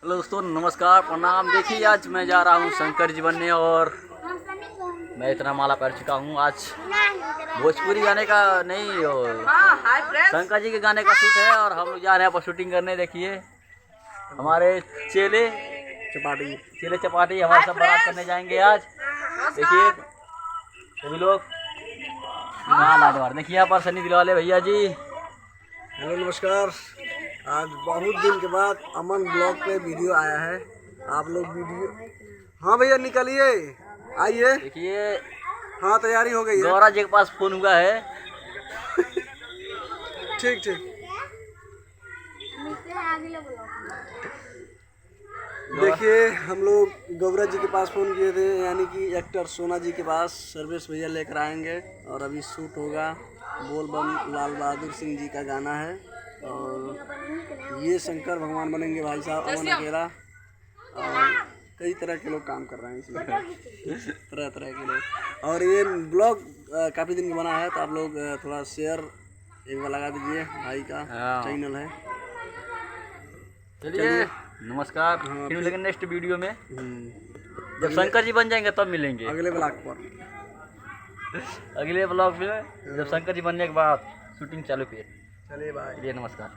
Hello दोस्तों, नमस्कार, प्रणाम। देखिए आज मैं जा रहा हूँ शंकर जी बनने और मैं इतना माला पहन चुका हूँ। आज भोजपुरी गाने का नहीं और शंकर जी के गाने का शूट है और हम लोग जा रहे हैं पर शूटिंग करने। देखिए हमारे चेले चपाटी हमारे सब बारात करने जाएंगे आज। देखिए सभी लोग देखिए यहाँ पर सनी दिल वाले भैया जी। हेलो नमस्कार। आज बहुत दिन के बाद अमन ब्लॉग पे वीडियो आया है। आप लोग वीडियो, हाँ भैया निकलिए, आइए। देखिए हाँ तैयारी हो गई है। गौरा जी के पास फोन हुआ है। ठीक ठीक। देखिए हम लोग गौरा जी के पास फ़ोन किए थे, यानी कि एक्टर सोना जी के पास। सर्विस भैया लेकर आएंगे और अभी शूट होगा। बोल बम लाल बहादुर सिंह जी का गाना है और ये शंकर भगवान बनेंगे भाई साहब, अमन अकेला और कई तरह के लोग काम कर रहे हैं इसमें, तरह तरह के लोग। और ये ब्लॉग काफ़ी दिन बना है तो आप लोग थोड़ा शेयर एक बार लगा दीजिए, भाई का चैनल है। चलिए नमस्कार। फिर मिलेंगे नेक्स्ट वीडियो में। जब शंकर जी बन जाएंगे तब मिलेंगे अगले ब्लॉग पर, अगले ब्लॉग में जब शंकर जी बनने के बाद शूटिंग चालू फिर। चलिए बाय। चलिए नमस्कार।